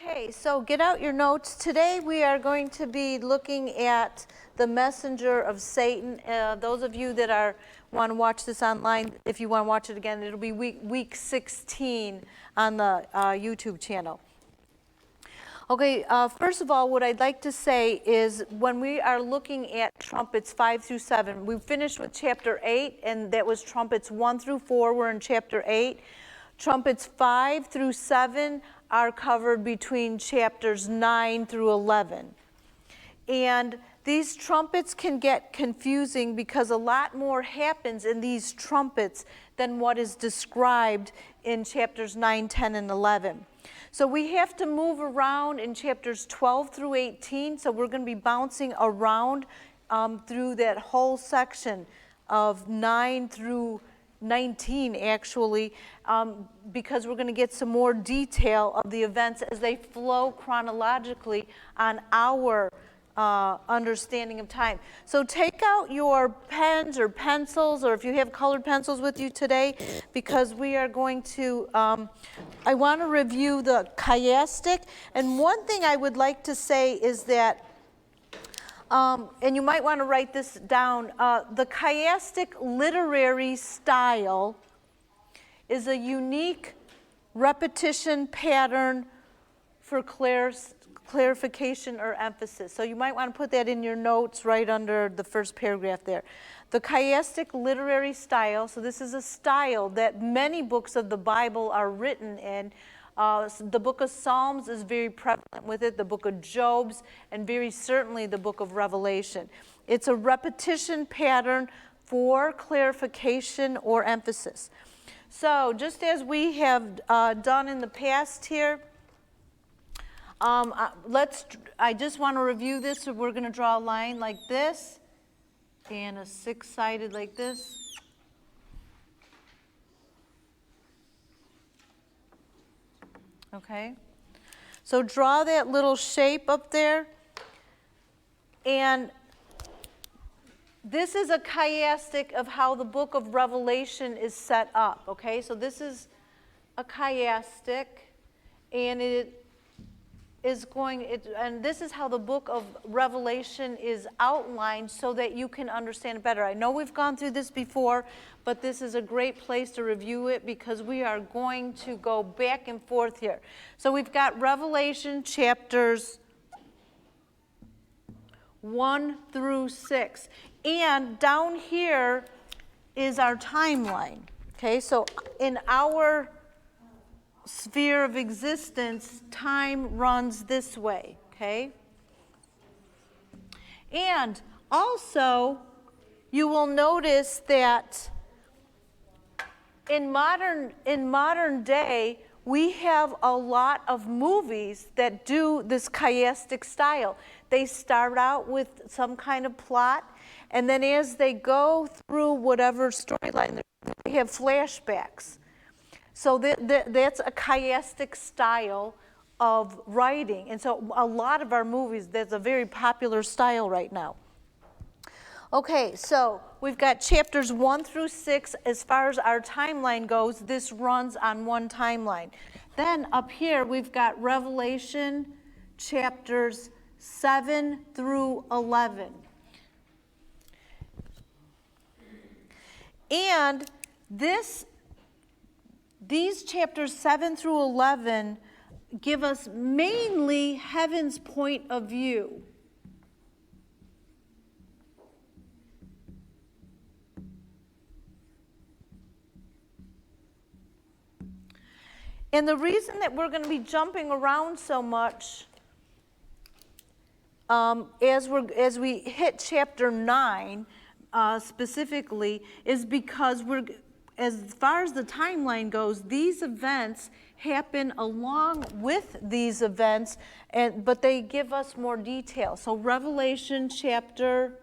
Okay, so get out your notes. Today we are going to be looking at the messenger of Satan. Those of you that want to watch this online, if you want to watch it again, it'll be week 16 on the YouTube channel. Okay, first of all, what I'd like to say is when we are looking at trumpets 5 through 7, we finished with chapter 8, and that was trumpets 1 through 4. We're in chapter 8. Trumpets 5 through 7 are covered between chapters 9 through 11. And these trumpets can get confusing because a lot more happens in these trumpets than what is described in chapters 9, 10, and 11. So we have to move around in chapters 12 through 18, so we're going to be bouncing around through that whole section of 9 through 19 actually, because we're going to get some more detail of the events as they flow chronologically on our understanding of time. So take out your pens or pencils, or if you have colored pencils with you today, because we are going to, I want to review the chiastic. And one thing I would like to say is that, and you might want to write this down, the chiastic literary style is a unique repetition pattern for clarification or emphasis. So you might want to put that in your notes right under the first paragraph there. The chiastic literary style, so this is a style that many books of the Bible are written in. The book of Psalms is very prevalent with it, the book of Job's, and very certainly the book of Revelation. It's a repetition pattern for clarification or emphasis. So just as we have done in the past here, I just want to review this. So we're going to draw a line like this and a six-sided like this. Okay, so draw that little shape up there, and this is a chiastic of how the book of Revelation is set up. Okay, so this is a chiastic, and and this is how the book of Revelation is outlined so that you can understand it better. I know we've gone through this before, but this is a great place to review it because we are going to go back and forth here. So we've got Revelation chapters 1 through 6. And down here is our timeline. Okay, so in our sphere of existence, time runs this way, okay? And also, you will notice that in modern day, we have a lot of movies that do this chiastic style. They start out with some kind of plot, and then as they go through whatever storyline, they have flashbacks. So that's a chiastic style of writing. And so a lot of our movies, that's a very popular style right now. Okay, so we've got chapters 1 through 6. As far as our timeline goes, this runs on one timeline. Then up here, we've got Revelation chapters 7 through 11. And these chapters 7 through 11 give us mainly heaven's point of view. And the reason that we're going to be jumping around so much as we hit chapter 9 specifically is because as far as the timeline goes, these events happen along with these events, but they give us more detail. So Revelation chapter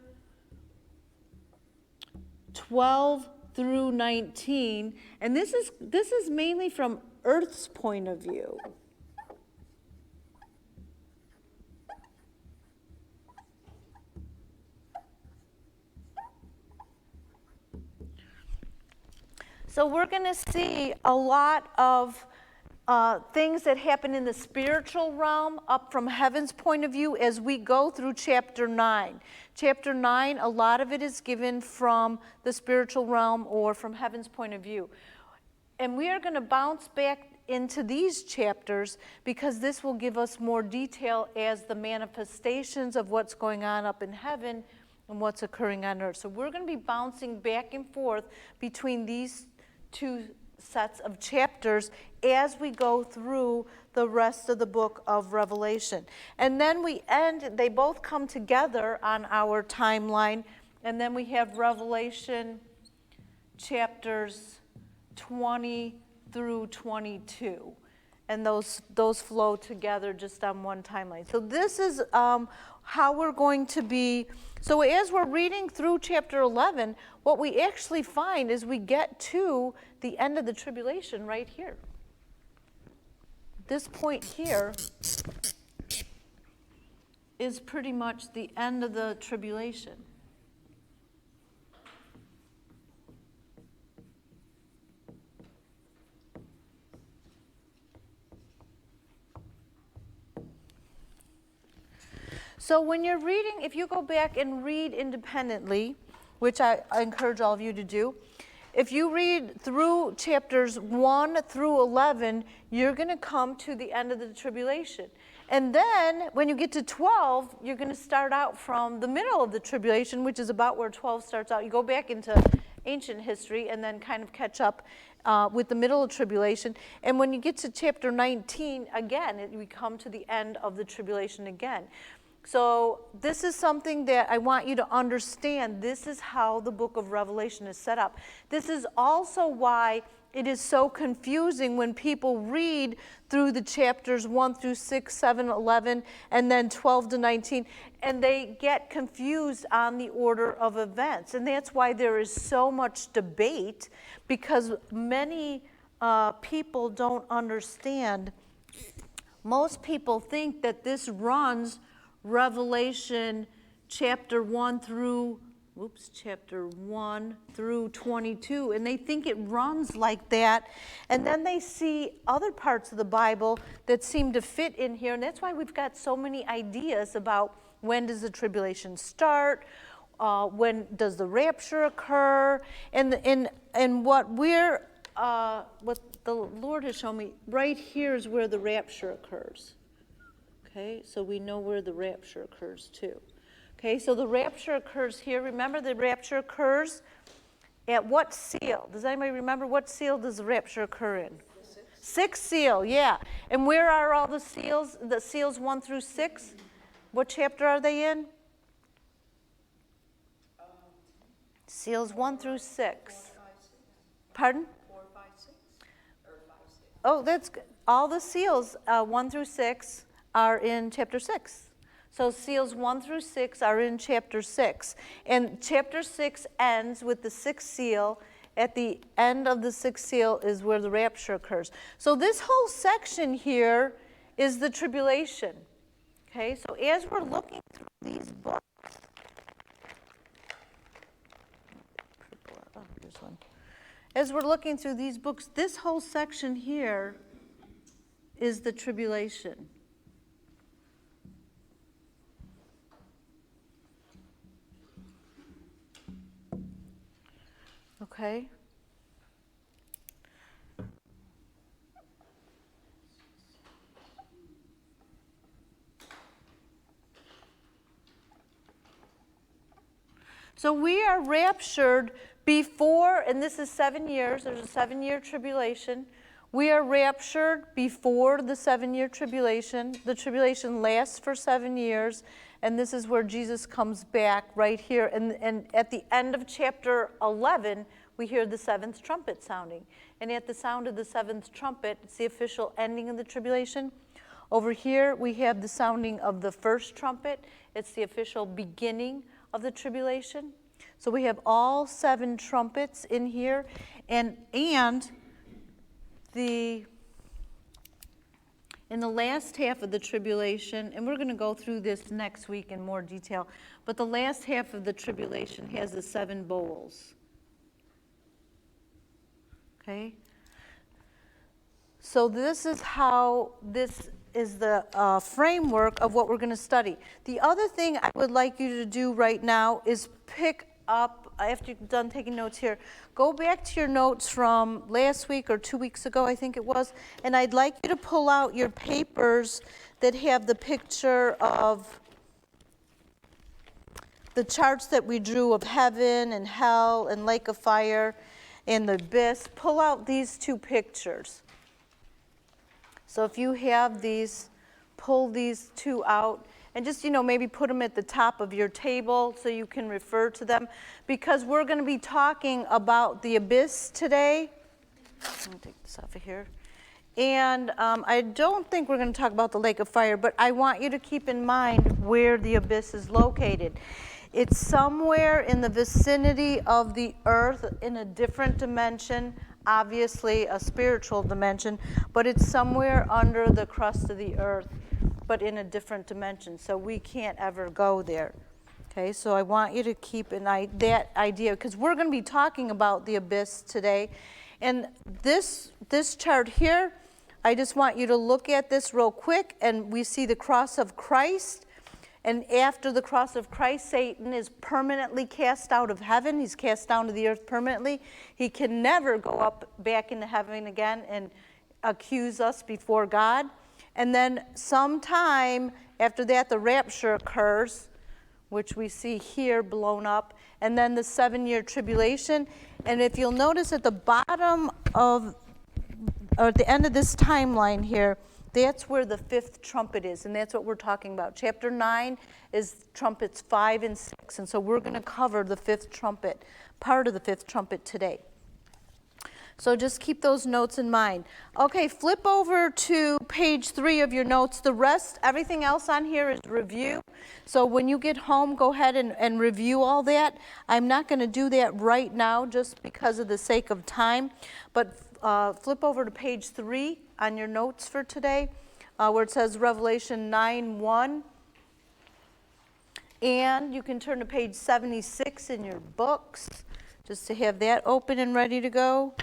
12 through 19, and this is mainly from Earth's point of view. So we're going to see a lot of things that happen in the spiritual realm up from heaven's point of view as we go through chapter 9. Chapter 9, a lot of it is given from the spiritual realm or from heaven's point of view. And we are going to bounce back into these chapters because this will give us more detail as the manifestations of what's going on up in heaven and what's occurring on earth. So we're going to be bouncing back and forth between these two sets of chapters as we go through the rest of the book of Revelation. And then we end, they both come together on our timeline, and then we have Revelation chapters 20 through 22. And those flow together just on one timeline. So this is how we're going to be. So as we're reading through chapter 11, what we actually find is we get to the end of the tribulation right here. This point here is pretty much the end of the tribulation. So when you're reading, if you go back and read independently, which I encourage all of you to do, if you read through chapters 1 through 11, you're going to come to the end of the tribulation. And then when you get to 12, you're going to start out from the middle of the tribulation, which is about where 12 starts out. You go back into ancient history and then kind of catch up with the middle of tribulation. And when you get to chapter 19, again, we come to the end of the tribulation again. So this is something that I want you to understand. This is how the book of Revelation is set up. This is also why it is so confusing when people read through the chapters 1 through 6, 7, 11, and then 12 to 19, and they get confused on the order of events. And that's why there is so much debate, because many people don't understand. Most people think that this runs Revelation chapter 1 through 22, and they think it runs like that, and then they see other parts of the Bible that seem to fit in here, and that's why we've got so many ideas about when does the tribulation start, when does the rapture occur, and what the Lord has shown me right here is where the rapture occurs. Okay, so we know where the rapture occurs too. Okay, so the rapture occurs here. Remember, the rapture occurs at what seal? Does anybody remember what seal does the rapture occur in? Sixth seal, yeah. And where are all the seals? The seals 1 through 6? What chapter are they in? Seals 1 through 6. Pardon? 4, 5, 6, or 5, 6. Oh, that's good. All the seals 1 through 6 are in chapter 6. So seals 1 through 6 are in chapter 6. And chapter 6 ends with the 6th seal. At the end of the 6th seal is where the rapture occurs. So this whole section here is the tribulation. Okay, so as we're looking through these books, here's one. As we're looking through these books, this whole section here is the tribulation. Okay. So we are raptured before, and this is 7 years, there's a 7-year tribulation. We are raptured before the 7-year tribulation. The tribulation lasts for 7 years, and this is where Jesus comes back right here. And at the end of chapter 11, we hear the 7th trumpet sounding. And at the sound of the 7th trumpet, it's the official ending of the tribulation. Over here, we have the sounding of the 1st trumpet. It's the official beginning of the tribulation. So we have all 7 trumpets in here. And in the last half of the tribulation, and we're going to go through this next week in more detail, but the last half of the tribulation has the 7 bowls. Okay? So this is how this is the framework of what we're going to study. The other thing I would like you to do right now is pick up, after you've done taking notes here, go back to your notes from last week or 2 weeks ago, I think it was, and I'd like you to pull out your papers that have the picture of the charts that we drew of heaven and hell and lake of fire and the abyss. Pull out these two pictures. So if you have these, pull these two out and just, maybe put them at the top of your table so you can refer to them, because we're going to be talking about the abyss today. I'm going to take this off of here. And I don't think we're going to talk about the lake of fire, but I want you to keep in mind where the abyss is located. It's somewhere in the vicinity of the earth in a different dimension, obviously a spiritual dimension, but it's somewhere under the crust of the earth, but in a different dimension. So we can't ever go there. Okay, so I want you to keep that idea, because we're going to be talking about the abyss today. And this chart here, I just want you to look at this real quick, and we see the cross of Christ. And after the cross of Christ, Satan is permanently cast out of heaven. He's cast down to the earth permanently. He can never go up back into heaven again and accuse us before God. And then sometime after that, the rapture occurs, which we see here blown up, and then the 7-year tribulation. And if you'll notice at the bottom of, or at the end of this timeline here, that's where the fifth trumpet is, and that's what we're talking about. Chapter 9 is trumpets 5 and 6, and so we're going to cover the fifth trumpet, part of the fifth trumpet today. So just keep those notes in mind. Okay, flip over to page 3 of your notes. The rest, everything else on here is review. So when you get home, go ahead and review all that. I'm not going to do that right now just because of the sake of time, but flip over to page 3 on your notes for today, where it says Revelation 9:1. And you can turn to page 76 in your books, just to have that open and ready to go.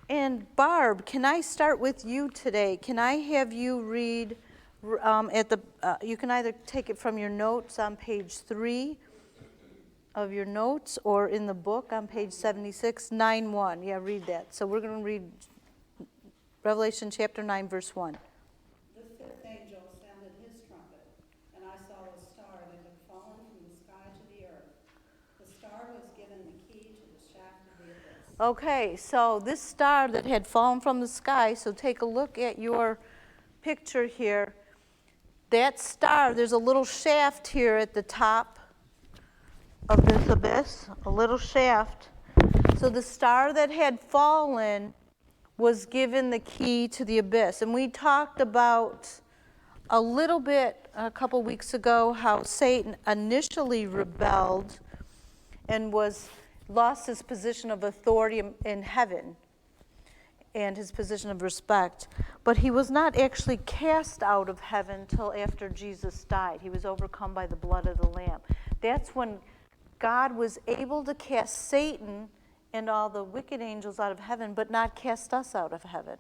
And Barb, can I start with you today? Can I have you read you can either take it from your notes on page 3 of your notes or in the book on page 76, 9:1. Yeah, read that. So we're going to read Revelation chapter 9, verse 1. The fifth angel sounded his trumpet, and I saw a star that had fallen from the sky to the earth. The star was given the key to the shaft of the abyss. Okay, so this star that had fallen from the sky, so take a look at your picture here. That star, there's a little shaft here at the top of this abyss, a little shaft. So the star that had fallen was given the key to the abyss. And we talked about a little bit a couple weeks ago how Satan initially rebelled and lost his position of authority in heaven and his position of respect. But he was not actually cast out of heaven till after Jesus died. He was overcome by the blood of the Lamb. That's when God was able to cast Satan and all the wicked angels out of heaven, but not cast us out of heaven.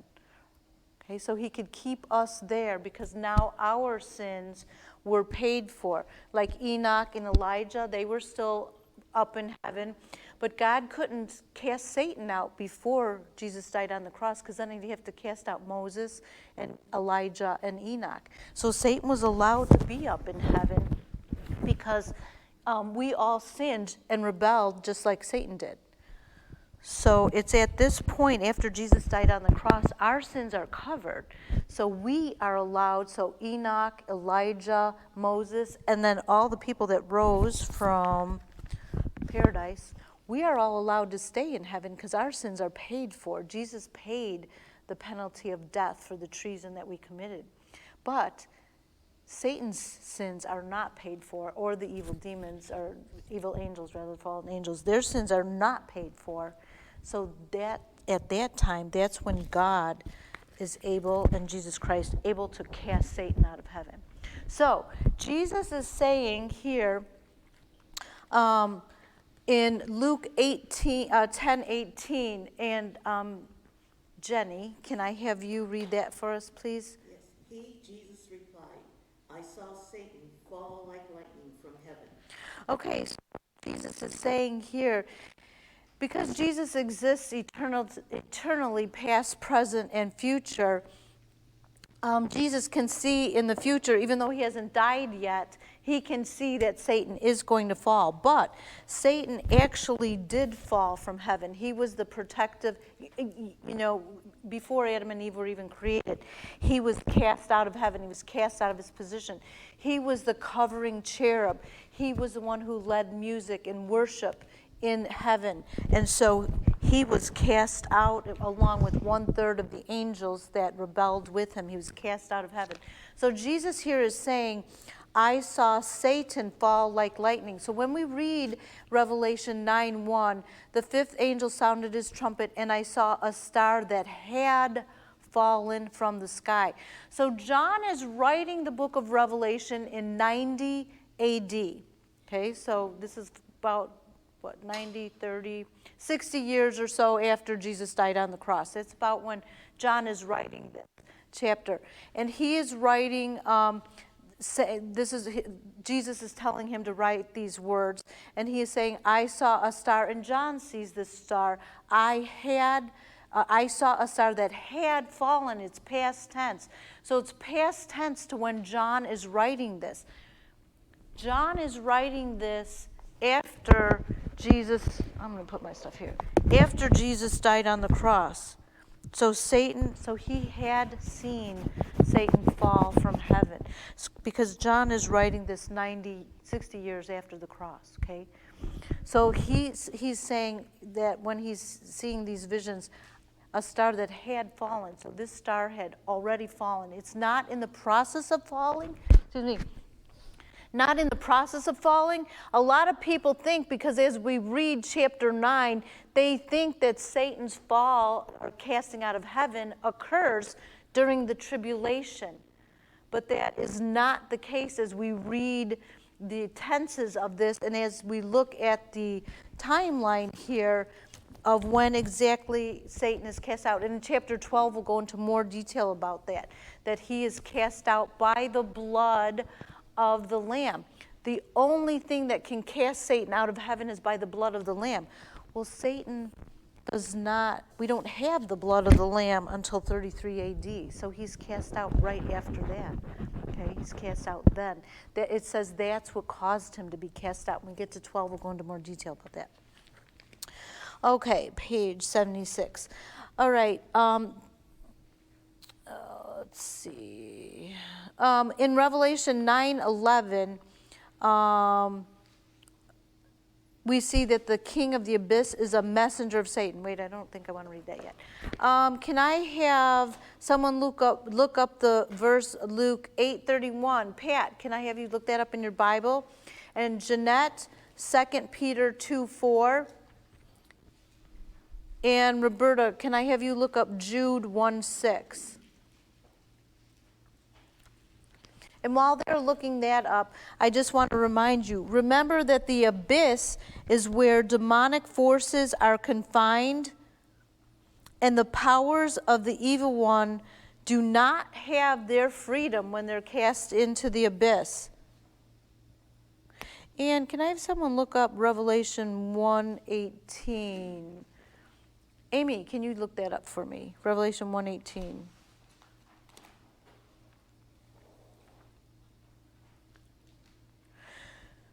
Okay, so he could keep us there because now our sins were paid for. Like Enoch and Elijah, they were still up in heaven, but God couldn't cast Satan out before Jesus died on the cross, because then he'd have to cast out Moses and Elijah and Enoch. So Satan was allowed to be up in heaven because we all sinned and rebelled just like Satan did. So it's at this point, after Jesus died on the cross, our sins are covered. So we are allowed, so Enoch, Elijah, Moses, and then all the people that rose from paradise, we are all allowed to stay in heaven because our sins are paid for. Jesus paid the penalty of death for the treason that we committed. But Satan's sins are not paid for, or the evil demons, or evil angels, rather, fallen angels. Their sins are not paid for. So that at that time, that's when God is able, and Jesus Christ, able to cast Satan out of heaven. So Jesus is saying here, in Luke 10:18, and Jenny, can I have you read that for us, please? Yes, he, Jesus, replied, I saw Satan fall like lightning from heaven. Okay, so Jesus is saying here, because Jesus exists eternally, past, present, and future, Jesus can see in the future, even though he hasn't died yet, he can see that Satan is going to fall. But Satan actually did fall from heaven. He was the protective, before Adam and Eve were even created, he was cast out of heaven. He was cast out of his position. He was the covering cherub. He was the one who led music and worship in heaven. And so he was cast out along with 1/3 of the angels that rebelled with him. He was cast out of heaven. So Jesus here is saying, I saw Satan fall like lightning. So when we read Revelation 9:1, the fifth angel sounded his trumpet, and I saw a star that had fallen from the sky. So John is writing the book of Revelation in 90 AD. Okay, so this is about 90, 30, 60 years or so after Jesus died on the cross. It's about when John is writing this chapter. And he is writing, Jesus is telling him to write these words. And he is saying, I saw a star, and John sees this star. I saw a star that had fallen. It's past tense. So it's past tense to when John is writing this. John is writing this after Jesus, I'm going to put my stuff here, after Jesus died on the cross. So he had seen Satan fall from heaven, because John is writing this 60 years after the cross, okay? So he's saying that when he's seeing these visions, a star that had fallen, so this star had already fallen. It's not in the process of falling, not in the process of falling. A lot of people think, because as we read chapter 9, they think that Satan's fall or casting out of heaven occurs during the tribulation. But that is not the case as we read the tenses of this and as we look at the timeline here of when exactly Satan is cast out. And in chapter 12, we'll go into more detail about that he is cast out by the blood of the Lamb. The only thing that can cast Satan out of heaven is by the blood of the Lamb. Well, Satan does not, we don't have the blood of the Lamb until 33 AD, so he's cast out right after that. Okay, he's cast out then. It says that's what caused him to be cast out. When we get to 12, we'll go into more detail about that. Okay, page 76. All right, let's see. In Revelation 9:11, we see that the king of the abyss is a messenger of Satan. Wait, I don't think I want to read that yet. Can I have someone look up the verse Luke 8:31? Pat, can I have you look that up in your Bible? And Jeanette, 2 Peter 2:4. And Roberta, can I have you look up Jude 1:6? And while they're looking that up, I just want to remind you, remember that the abyss is where demonic forces are confined, and the powers of the evil one do not have their freedom when they're cast into the abyss. And can I have someone look up Revelation 1:18? Amy, can you look that up for me? Revelation 1:18.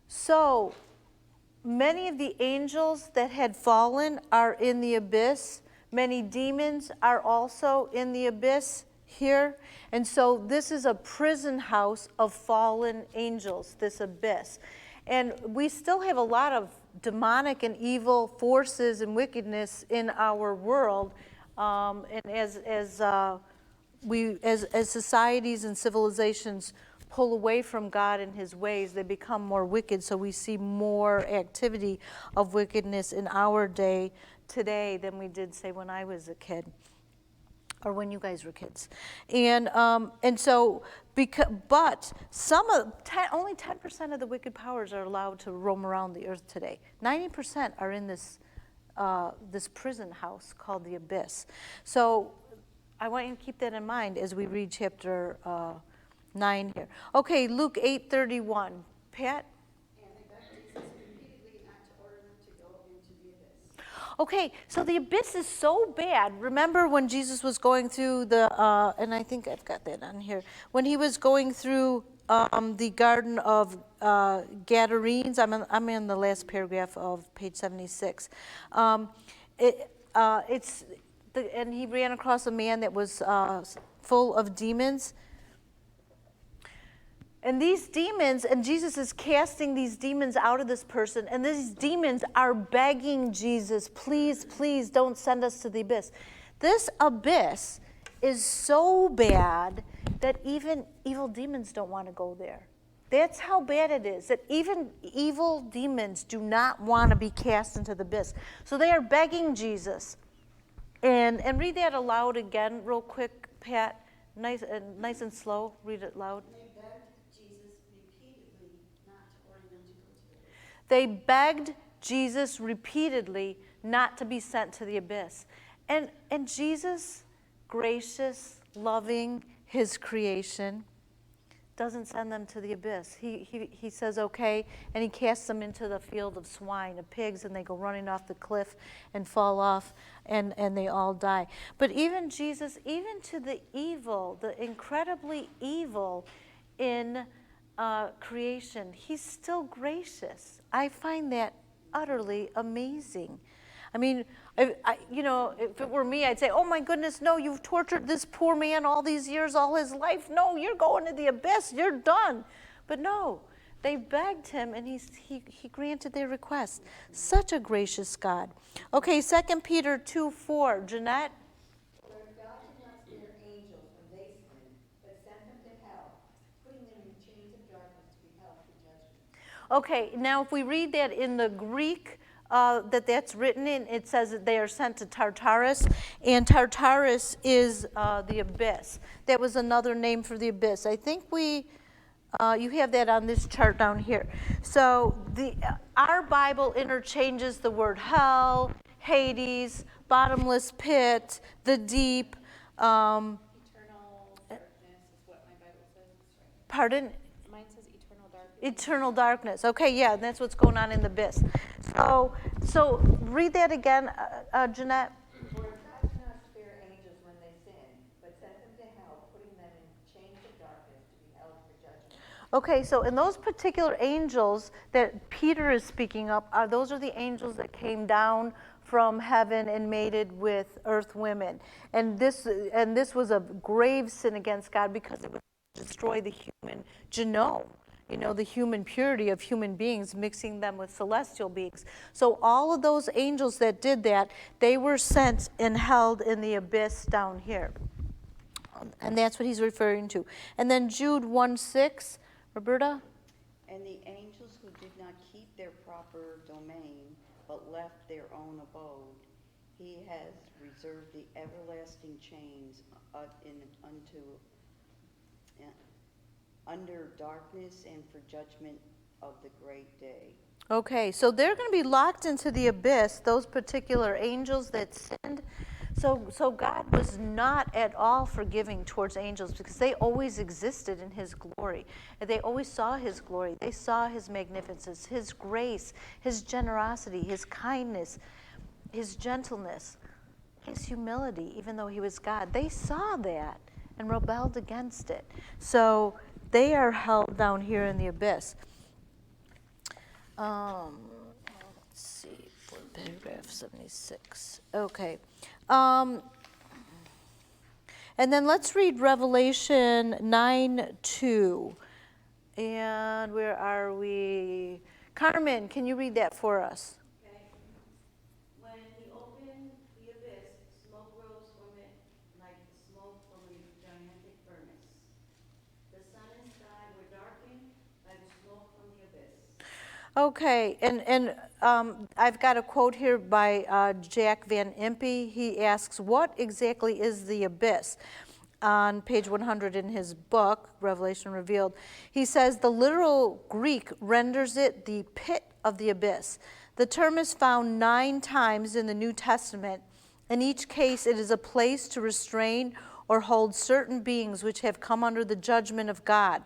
So, many of the angels that had fallen are in the abyss. Many demons are also in the abyss here. And so this is a prison house of fallen angels, this abyss. And we still have a lot of demonic and evil forces and wickedness in our world. And as societies and civilizations pull away from God and his ways, they become more wicked. So we see more activity of wickedness in our day today than we did, say, when I was a kid. or when you guys were kids. And so, but only 10% of the wicked powers are allowed to roam around the earth today. 90% are in this prison house called the abyss. So I want you to keep that in mind as we read chapter 9 here. Okay, Luke 8:31. Pat? And they begged Jesus repeatedly not to order them to go into the abyss. Okay, so the abyss is so bad. Remember when Jesus was going through and I think I've got that on here, when he was going through the Garden of Gadarenes, I'm in the last paragraph of page 76. And he ran across a man that was full of demons. And these demons, and Jesus is casting these demons out of this person, and these demons are begging Jesus, please, please don't send us to the abyss. This abyss is so bad that even evil demons don't want to go there. That's how bad it is, that even evil demons do not want to be cast into the abyss. So they are begging Jesus. And read that aloud again real quick, Pat. Nice and slow. Read it loud. They begged Jesus repeatedly not to be sent to the abyss. And Jesus, gracious, loving his creation, doesn't send them to the abyss. He says, okay, and he casts them into the field of swine, of pigs, and they go running off the cliff and fall off, and they all die. But even Jesus, even to the evil, the incredibly evil in creation, he's still gracious. I find that utterly amazing. I mean, if it were me, I'd say, oh my goodness, no, you've tortured this poor man all these years, all his life. No, you're going to the abyss. You're done. But no, they begged him, and he granted their request. Such a gracious God. Okay, 2 Peter 2:4. Jeanette? For God did not spare angels when they sinned, but sent them to hell, putting them in chains of darkness to be held for judgment. Okay, now if we read that in the Greek, that's written in, it says that they are sent to Tartarus, and Tartarus is the abyss. That was another name for the abyss. I think you have that on this chart down here. So our Bible interchanges the word hell, Hades, bottomless pit, the deep. Eternal darkness is what my Bible says. Pardon? Mine says eternal darkness. Eternal darkness. Okay, yeah, that's what's going on in the abyss. So read that again, Jeanette. For God did not spare angels when they sinned, but sent them to hell, putting them in chains of darkness to be held for judgment. Okay, so in those particular angels that Peter is speaking of, those are the angels that came down from heaven and mated with earth women. And this was a grave sin against God because it would destroy the human genome. The human purity of human beings, mixing them with celestial beings. So all of those angels that did that, they were sent and held in the abyss down here. And that's what he's referring to. And then Jude 1:6, Roberta? And the angels who did not keep their proper domain, but left their own abode, he has reserved the everlasting chains under darkness and for judgment of the great day. Okay, so they're going to be locked into the abyss, those particular angels that sinned. So God was not at all forgiving towards angels because they always existed in his glory. And they always saw his glory. They saw his magnificence, his grace, his generosity, his kindness, his gentleness, his humility, even though he was God. They saw that and rebelled against it. So they are held down here in the abyss. Let's see, paragraph 76. Okay. And then let's read Revelation 9:2. And where are we? Carmen, can you read that for us? Okay. When he opened the abyss, smoke rose from it like the smoke from a gigantic furnace. The sun and sky were darkened by the smoke from the abyss. Okay, and I've got a quote here by Jack Van Impe. He asks, what exactly is the abyss? On page 100 in his book, Revelation Revealed, he says the literal Greek renders it the pit of the abyss. The term is found 9 times in the New Testament. In each case, it is a place to restrain or hold certain beings which have come under the judgment of God.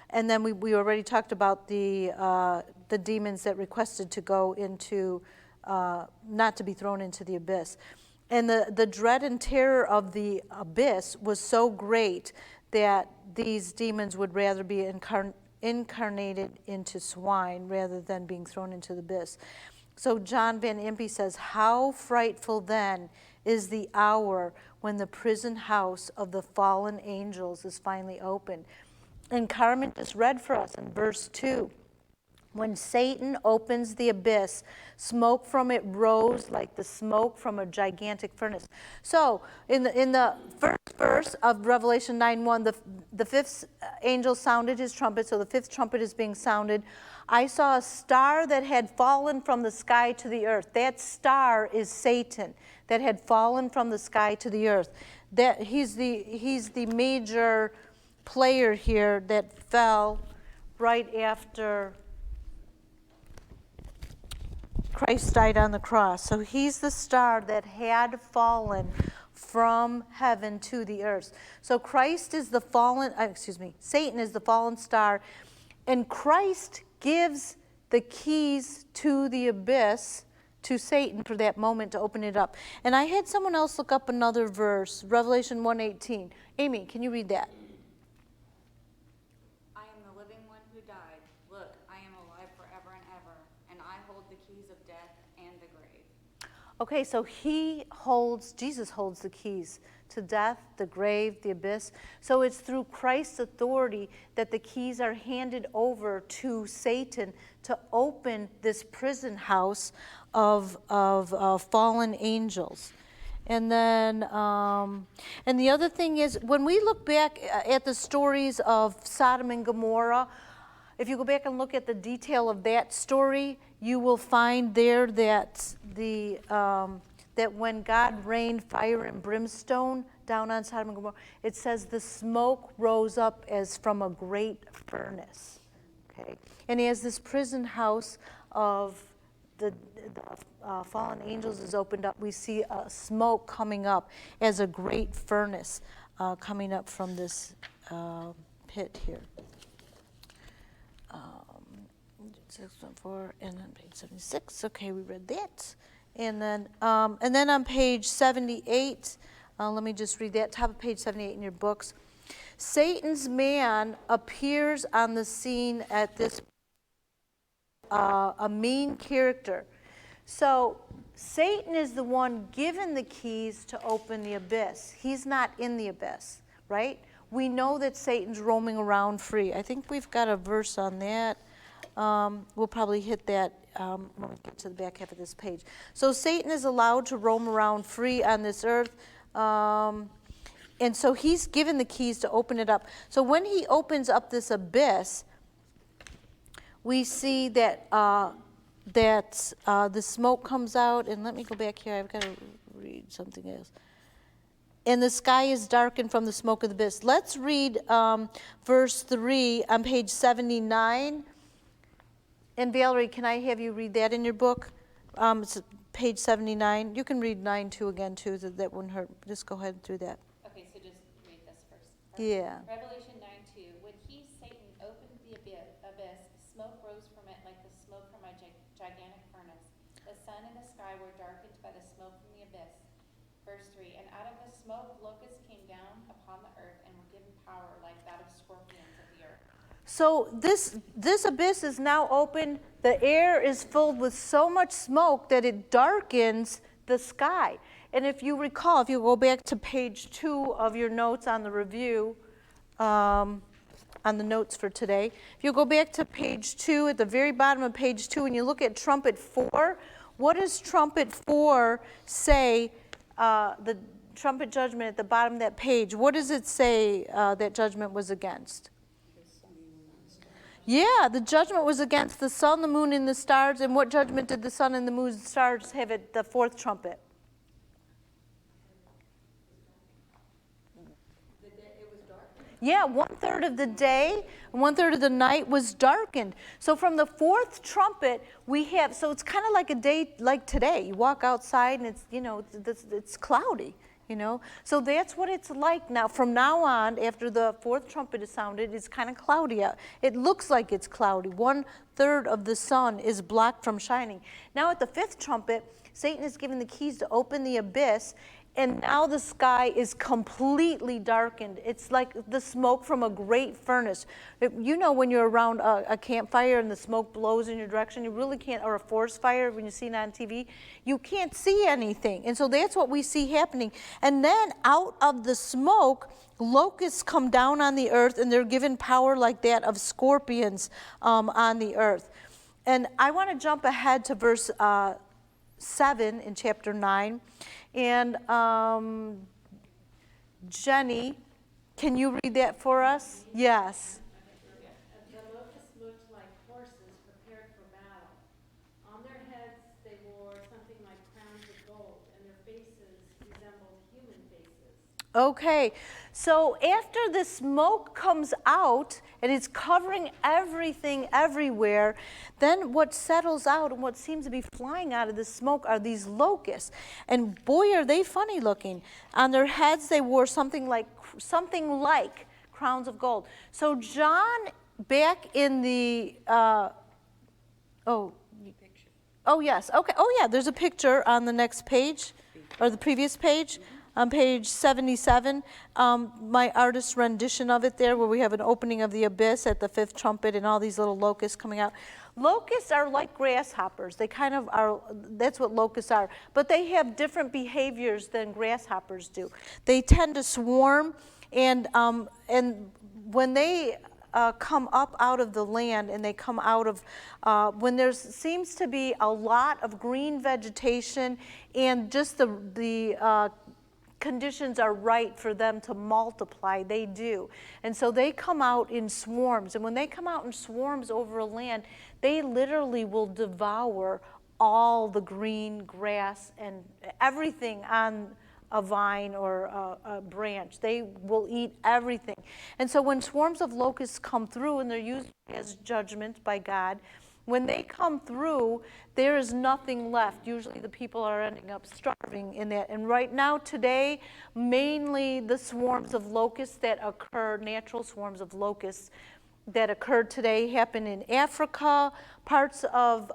And then we already talked about the demons that requested to go into, not to be thrown into the abyss. And the dread and terror of the abyss was so great that these demons would rather be incarnated into swine rather than being thrown into the abyss. So John Van Impe says, how frightful then is the hour when the prison house of the fallen angels is finally opened. And Carmen just read for us in verse 2. When Satan opens the abyss, smoke from it rose like the smoke from a gigantic furnace. So in the first verse of Revelation 9:1, the fifth angel sounded his trumpet, so the fifth trumpet is being sounded. I saw a star that had fallen from the sky to the earth. That star is Satan that had fallen from the sky to the earth. That he's the major player here that fell right after Christ died on the cross. So he's the star that had fallen from heaven to the earth. So Christ is the Satan is the fallen star, and Christ gives the keys to the abyss to Satan for that moment to open it up. And I had someone else look up another verse, Revelation 1:18. Amy, can you read that? I am the living one who died. Look, I am alive forever and ever, and I hold the keys of death and the grave. Okay, so Jesus holds the keys to death, the grave, the abyss. So it's through Christ's authority that the keys are handed over to Satan to open this prison house of fallen angels. And then, and the other thing is, when we look back at the stories of Sodom and Gomorrah, if you go back and look at the detail of that story, you will find there that that when God rained fire and brimstone down on Sodom and Gomorrah, it says the smoke rose up as from a great furnace. Okay, and as this prison house of the fallen angels is opened up, we see smoke coming up as a great furnace coming up from this pit here. 6.4 and then page 76. Okay, we read that. And then on page 78, let me just read that, top of page 78 in your books. Satan's man appears on the scene at this a mean character. So Satan is the one given the keys to open the abyss. He's not in the abyss, right? We know that Satan's roaming around free. I think we've got a verse on that. We'll probably hit that when we get to the back half of this page. So Satan is allowed to roam around free on this earth. And so he's given the keys to open it up. So when he opens up this abyss, we see that the smoke comes out. And let me go back here. I've got to read something else. And the sky is darkened from the smoke of the abyss. Let's read verse 3 on page 79. And Valerie, can I have you read that in your book? It's page 79. You can read 9 too again too. That wouldn't hurt. Just go ahead and do that. Okay, so just read this first. Yeah. Revelation 9:2. When he, Satan, opened the abyss, smoke rose from it like the smoke from a gigantic furnace. The sun and the sky were darkened by the smoke from the abyss. Verse 3. And out of the smoke locusts came down upon the earth and were given power like that of scorpions of the earth. So this abyss is now open. The air is filled with so much smoke that it darkens the sky. And if you recall, if you go back to page 2 of your notes on the review, on the notes for today, if you go back to page 2, at the very bottom of page 2, and you look at trumpet 4, what does trumpet 4 say, the trumpet judgment at the bottom of that page, what does it say that judgment was against? Yeah, the judgment was against the sun, the moon, and the stars. And what judgment did the sun and the moon and the stars have at the fourth trumpet? Yeah, 1/3 of the day and 1/3 of the night was darkened. So from the fourth trumpet, we have, so it's kind of like a day like today. You walk outside and it's, it's cloudy, So that's what it's like now. From now on, after the fourth trumpet is sounded, it's kind of cloudy out. It looks like it's cloudy. 1/3 of the sun is blocked from shining. Now at the fifth trumpet, Satan is given the keys to open the abyss. And now the sky is completely darkened. It's like the smoke from a great furnace. When you're around a campfire and the smoke blows in your direction, you really can't, or a forest fire when you see it on TV, you can't see anything. And so that's what we see happening. And then out of the smoke, locusts come down on the earth, and they're given power like that of scorpions on the earth. And I want to jump ahead to verse 7 in chapter 9. And Jenny, can you read that for us? Yes. The locusts looked like horses prepared for battle. On their heads they wore something like crowns of gold, and their faces resembled human faces. Okay, so after the smoke comes out and it's covering everything everywhere, then what settles out and what seems to be flying out of the smoke are these locusts. And boy, are they funny looking. On their heads they wore something like crowns of gold. So John, back in the, yes, okay, there's a picture on the next page, or the previous page. On page 77, my artist's rendition of it there, where we have an opening of the abyss at the fifth trumpet and all these little locusts coming out. Locusts are like grasshoppers. They kind of are, that's what locusts are. But they have different behaviors than grasshoppers do. They tend to swarm, and when they come up out of the land, and they come out of, when there seems to be a lot of green vegetation, and just the conditions are right for them to multiply, they do. And so they come out in swarms. And when they come out in swarms over a land, they literally will devour all the green grass and everything on a vine or a branch. They will eat everything. And so when swarms of locusts come through, and they're used as judgment by God, when they come through, there is nothing left. Usually the people are ending up starving in that. And right now, today, mainly the swarms of locusts that occur, natural swarms of locusts that occur today, happen in Africa, parts of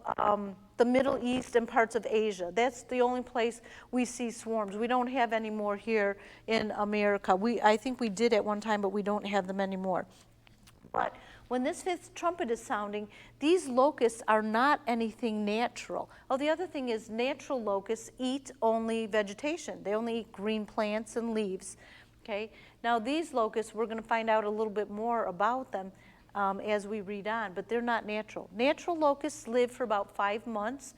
the Middle East, and parts of Asia. That's the only place we see swarms. We don't have any more here in America. I think we did at one time, but we don't have them anymore. But when this fifth trumpet is sounding, these locusts are not anything natural. Oh, the other thing is natural locusts eat only vegetation. They only eat green plants and leaves. Okay. Now these locusts, we're going to find out a little bit more about them as we read on, but they're not natural. Natural locusts live for about 5 months.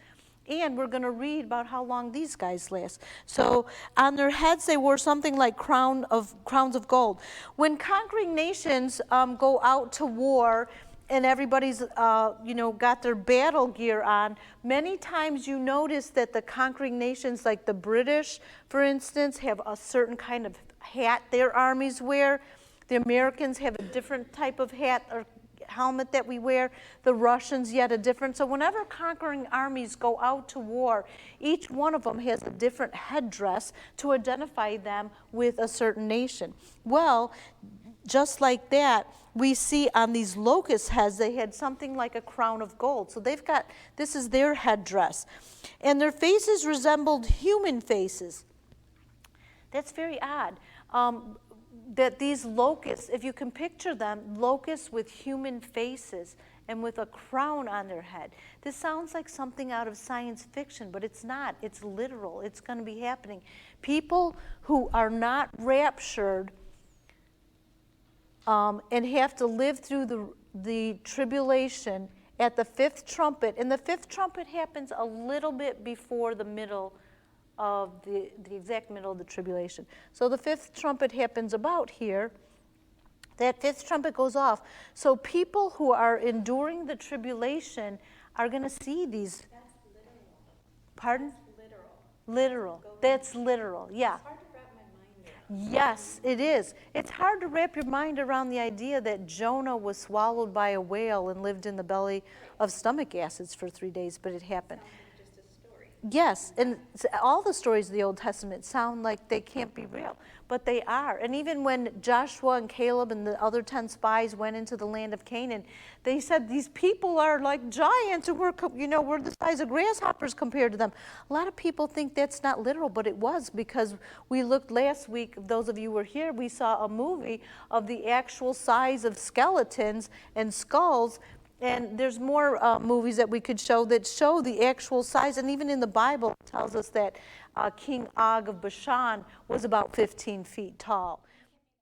And we're going to read about how long these guys last. So on their heads, they wore something like crowns of gold. When conquering nations go out to war, and everybody's got their battle gear on, many times you notice that the conquering nations, like the British, for instance, have a certain kind of hat their armies wear. The Americans have a different type of hat or helmet that we wear. The Russians yet a different. So whenever conquering armies go out to war, each one of them has a different headdress to identify them with a certain nation. Well, just like that, we see on these locust heads, they had something like a crown of gold. So they've got, this is their headdress. And their faces resembled human faces. That's very odd. That these locusts, if you can picture them, locusts with human faces and with a crown on their head. This sounds like something out of science fiction, but it's not. It's literal. It's going to be happening. People who are not raptured and have to live through the tribulation at the fifth trumpet, and the fifth trumpet happens a little bit before the middle of the exact middle of the tribulation. So the fifth trumpet happens about here. that fifth trumpet goes off. So people who are enduring the tribulation are going to see these. That's literal. Pardon? Literal. Literal. That's literal, yeah. It's hard to wrap my mind around. Yes, it is. It's hard to wrap your mind around the idea that Jonah was swallowed by a whale and lived in the belly of stomach acids for 3 days, but it happened. Sounds like just a story. Yes, and all the stories of the Old Testament sound like they can't be real, but they are. And even when Joshua and Caleb and the other 10 spies went into the land of Canaan, they said these people are like giants and we're the size of grasshoppers compared to them. A lot of people think that's not literal, but it was, because we looked last week, those of you who were here, we saw a movie of the actual size of skeletons and skulls. And there's more movies that we could show that show the actual size. And even in the Bible, it tells us that King Og of Bashan was about 15 feet tall.